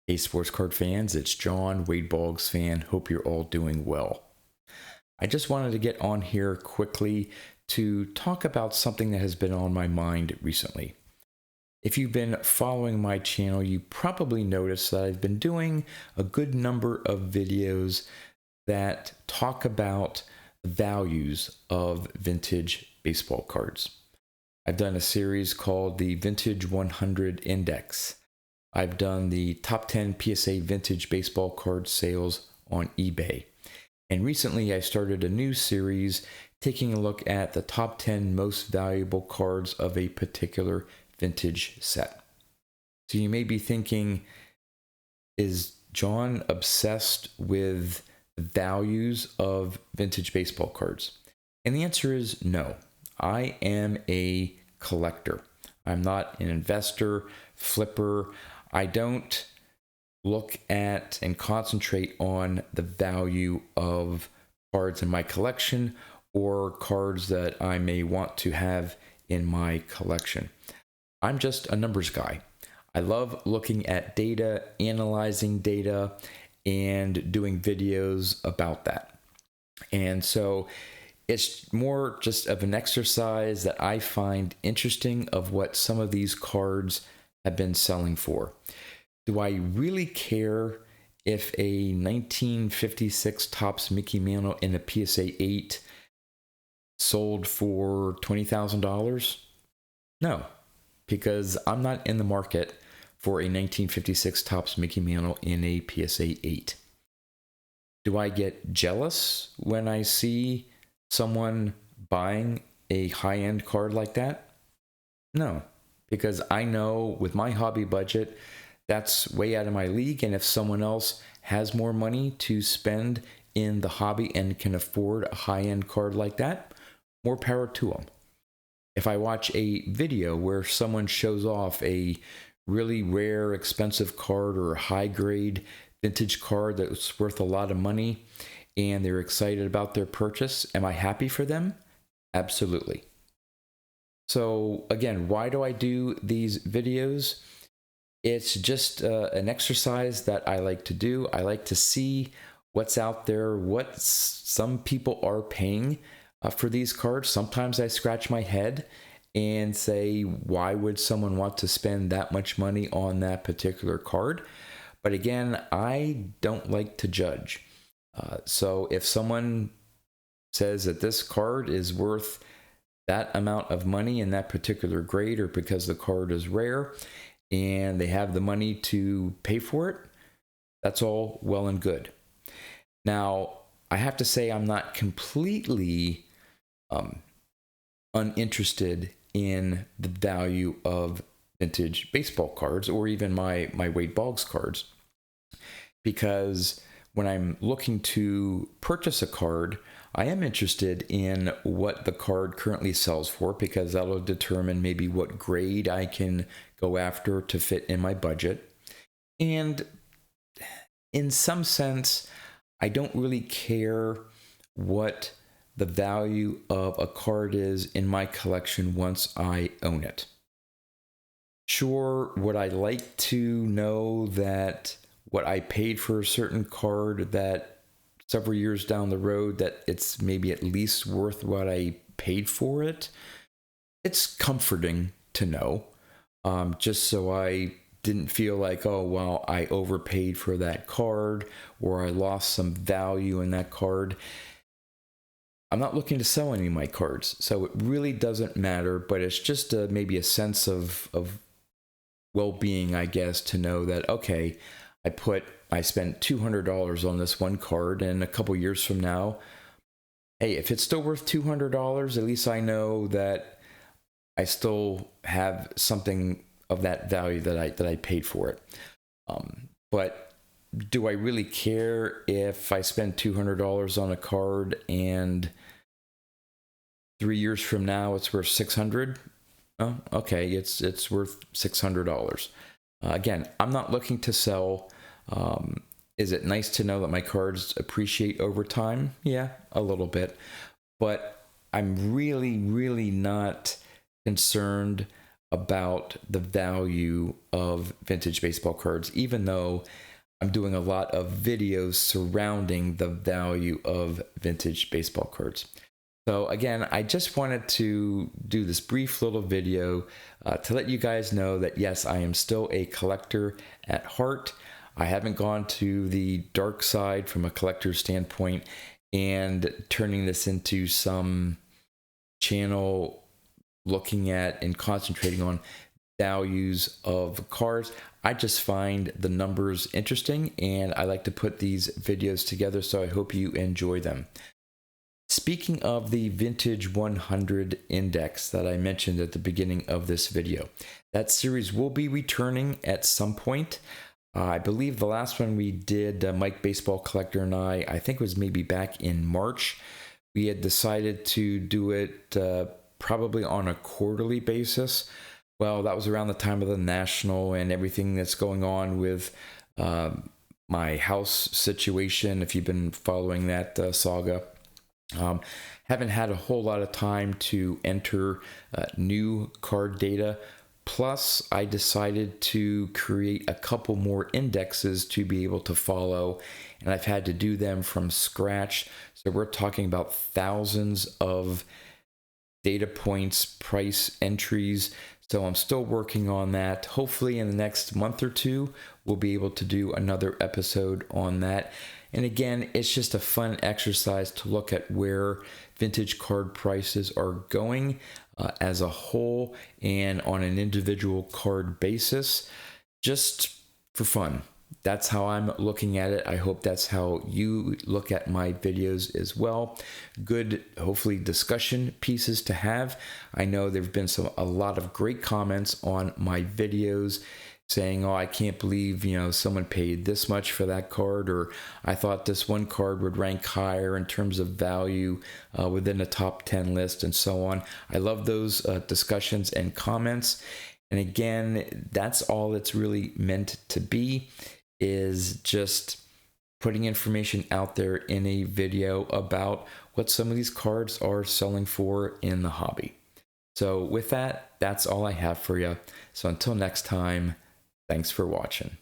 Hey, sports card fans, it's John, Wade Boggs fan. Hope you're all doing well. I just wanted to get on here quickly to talk about something that has been on my mind recently. If you've been following my channel, you probably noticed that I've been doing a good number of videos that talk about the values of vintage baseball cards. I've done a series called the Vintage 100 Index. I've done the top 10 PSA vintage baseball card sales on eBay. And recently I started a new series taking a look at the top 10 most valuable cards of a particular vintage set. So you may be thinking, is John obsessed with the values of vintage baseball cards? And the answer is no. I am a collector. I'm not an investor, flipper. I don't look at and concentrate on the value of cards in my collection or cards that I may want to have in my collection. I'm just a numbers guy. I love looking at data, analyzing data, and doing videos about that. And so it's more just of an exercise that I find interesting of what some of these cards have been selling for. Do I really care if a 1956 Topps Mickey Mantle in a PSA 8 sold for $20,000? No, because I'm not in the market for a 1956 Topps Mickey Mantle in a PSA 8. Do I get jealous when I see someone buying a high-end card like that? No, because I know with my hobby budget, that's way out of my league. And if someone else has more money to spend in the hobby and can afford a high-end card like that, more power to them. If I watch a video where someone shows off a really rare, expensive card or a high-grade vintage card that's worth a lot of money and they're excited about their purchase, am I happy for them? Absolutely. So again, why do I do these videos? It's just an exercise that I like to do. I like to see what's out there, what some people are paying for these cards. Sometimes I scratch my head and say, why would someone want to spend that much money on that particular card? But again, I don't like to judge. So if someone says that this card is worth that amount of money in that particular grade, or because the card is rare and they have the money to pay for it, that's all well and good. Now, I have to say I'm not completely uninterested in the value of vintage baseball cards or even my Wade Boggs cards, because when I'm looking to purchase a card, I am interested in what the card currently sells for, because that'll determine maybe what grade I can go after to fit in my budget. And in some sense, I don't really care what the value of a card is in my collection once I own it. Sure, would I like to know that what I paid for a certain card, that several years down the road that it's maybe at least worth what I paid for it? It's comforting to know, just so I didn't feel like, oh, well, I overpaid for that card or I lost some value in that card. I'm not looking to sell any of my cards, so it really doesn't matter, but it's just maybe a sense of well-being, I guess, to know that, okay, I spent $200 on this one card, and a couple years from now, hey, if it's still worth $200, at least I know that I still have something of that value that I paid for it. But do I really care if I spend $200 on a card and 3 years from now it's worth $600? Oh, okay, it's worth $600. Again, I'm not looking to sell. Is it nice to know that my cards appreciate over time? Yeah, a little bit. But I'm really, really not concerned about the value of vintage baseball cards, even though I'm doing a lot of videos surrounding the value of vintage baseball cards. So again, I just wanted to do this brief little video to let you guys know that yes, I am still a collector at heart. I haven't gone to the dark side from a collector's standpoint and turning this into some channel looking at and concentrating on values of cars. I just find the numbers interesting and I like to put these videos together, so I hope you enjoy them. Speaking of the Vintage 100 Index that I mentioned at the beginning of this video, that series will be returning at some point. I believe the last one we did, Mike Baseball Collector and I think it was maybe back in March. We had decided to do it probably on a quarterly basis. Well, that was around the time of the National and everything that's going on with my house situation, if you've been following that saga. Haven't had a whole lot of time to enter new card data. Plus, I decided to create a couple more indexes to be able to follow, and I've had to do them from scratch. So we're talking about thousands of data points, price entries. So I'm still working on that. Hopefully in the next month or two, we'll be able to do another episode on that. And again, it's just a fun exercise to look at where vintage card prices are going as a whole and on an individual card basis, just for fun. That's how I'm looking at it. I hope that's how you look at my videos as well. Good, hopefully, discussion pieces to have. I know there have been a lot of great comments on my videos saying, oh, I can't believe, someone paid this much for that card, or I thought this one card would rank higher in terms of value within the top 10 list, and so on. I love those discussions and comments. And again, that's all it's really meant to be, is just putting information out there in a video about what some of these cards are selling for in the hobby. So with that, that's all I have for you. So until next time, thanks for watching.